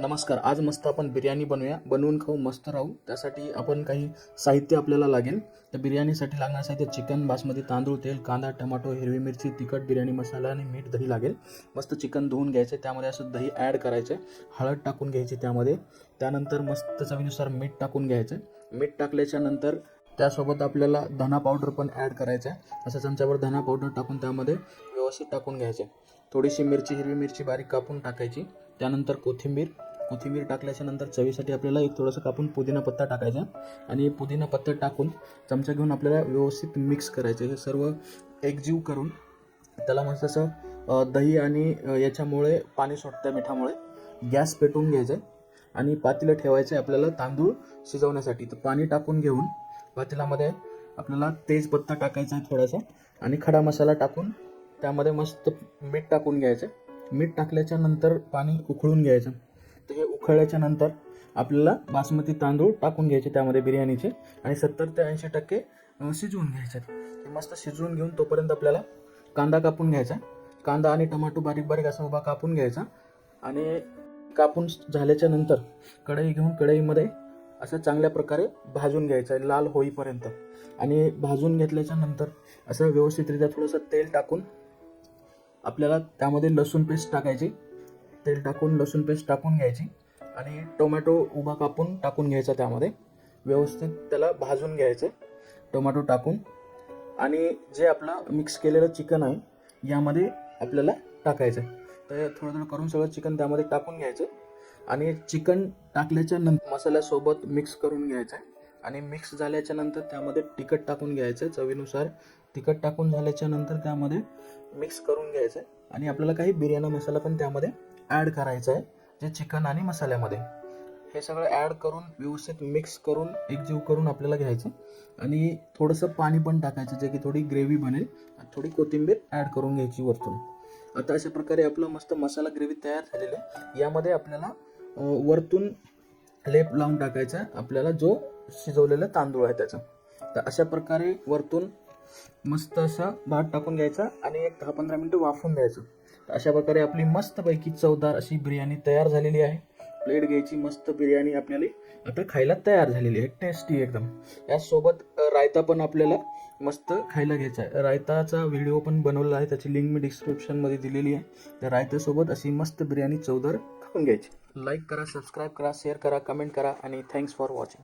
नमस्कार. आज मस्त आपण बिर्याणी बनवून खाऊ, मस्त राहू. त्यासाठी आपण काही साहित्य आपल्याला लागेल. तर बिर्याणीसाठी लागणारं साहित्य: चिकन, बासमती तांदूळ, तेल, कांदा, टमाटो, हिरवी मिरची, तिखट, बिर्याणी मसाला आणि मीठ, दही लागेल. मस्त चिकन धुवून घ्यायचं, त्यामध्ये असं दही ॲड करायचं, हळद टाकून घ्यायची त्यामध्ये. त्यानंतर मस्त चवीनुसार मीठ टाकून घ्यायचं. मीठ टाकल्याच्या नंतर त्यासोबत आपल्याला धना पावडर पण ॲड करायचा आहे. असं चमच्यावर धना पावडर टाकून त्यामध्ये व्यवस्थित टाकून घ्यायचे. थोडीशी मिरची, हिरवी मिरची बारीक कापून टाकायची. त्यानंतर कोथिंबीर टाकल्याच्या नंतर चवीसाठी आपल्याला एक थोडंसं कापून पुदिना पत्ता टाकायचा आणि पुदिना पत्ता टाकून चमचा घेऊन आपल्याला व्यवस्थित मिक्स करायचं. हे सर्व एकजीव करून त्याला मस्त असं दही आणि याच्यामुळे पाणी सुटतं, मिठामुळे. गॅस पेटवून घ्यायचं आणि पातेलं ठेवायचं आहे आपल्याला तांदूळ शिजवण्यासाठी. तर पाणी टाकून घेऊन पातेल्यामध्ये आपल्याला तेजपत्ता टाकायचा आहे थोडासा आणि खडा मसाला टाकून त्यामध्ये मस्त मीठ टाकून घ्यायचं. मीठ टाकल्याच्या नंतर पाणी उकळून घ्यायचं. तर हे उकळल्याच्या नंतर आपल्याला बासमती तांदूळ टाकून घ्यायचे त्यामध्ये बिर्याणीचे आणि 70 ते 80% शिजवून घ्यायचे. ते मस्त शिजवून घेऊन तोपर्यंत आपल्याला कांदा कापून घ्यायचा. कांदा आणि टमाटो बारीक बारीक असा उभा कापून घ्यायचा आणि कापून झाल्याच्या नंतर कढई घेऊन कढईमध्ये असं चांगल्या प्रकारे भाजून घ्यायचं आहे लाल होईपर्यंत. आणि भाजून घेतल्याच्या नंतर असं व्यवस्थितरित्या थोडंसं तेल टाकून आपल्याला त्यामध्ये लसूण पेस्ट टाकायची. तेल टाकून लसूण पेस्ट टाकून घ्यायची आणि टोमॅटो उभा कापून टाकून घ्यायचा. त्यामध्ये व्यवस्थित त्याला भाजून घ्यायचं टोमॅटो टाकून. आणि जे आपलं मिक्स केलेलं चिकन आहे यामध्ये आपल्याला टाकायचं. तर थोडं थोडं करून सगळं चिकन त्यामध्ये टाकून घ्यायचं आणि चिकन टाकल्याच्या नंतर मसाल्यासोबत मिक्स करून घ्यायचं आणि मिक्स झाल्याच्या नंतर त्यामध्ये तिखट टाकून घ्यायचं चवीनुसार. तिखट टाकून झाल्याच्या नंतर त्यामध्ये मिक्स करून घ्यायचं आणि आपल्याला काही बिर्याणी मसाला पण त्यामध्ये ॲड करायचा आहे, जे चिकन आणि मसाल्यामध्ये. हे सगळं ॲड करून व्यवस्थित मिक्स करून एकजीव करून आपल्याला घ्यायचं आणि थोडंसं पाणी पण टाकायचं, जे की थोडी ग्रेव्ही बनेल. थोडी कोथिंबीर ॲड करून घ्यायची वरतून. आता अशा प्रकारे आपलं मस्त मसाला ग्रेव्ही तयार झालेलं आहे. यामध्ये आपल्याला वरतून लेप लावून टाकायचा आपल्याला जो शिजवलेला तांदूळ आहे त्याचा. तर अशा प्रकारे वरतून मस्त असा भात टाकून घ्यायचा आणि एक 10-15 मिनिटं वाफवून द्यायचं. तर अशा प्रकारे आपली मस्तपैकी चवदार अशी बिर्याणी तयार झालेली आहे. प्लेट घ्यायची, मस्त बिर्याणी आपल्याला आता खायला तयार झालेली आहे, टेस्टी एकदम. यासोबत रायता पण आपल्याला मस्त खायला घ्यायचा आहे. रायताचा व्हिडिओ पण बनवलेला आहे, त्याची लिंक मी डिस्क्रिप्शनमध्ये दिलेली आहे. त्या रायत्यासोबत अशी मस्त बिर्याणी चवदार खाऊन घ्यायची. लाईक करा, सबस्क्राईब करा, शेअर करा, कमेंट करा आणि थँक्स फॉर वॉचिंग.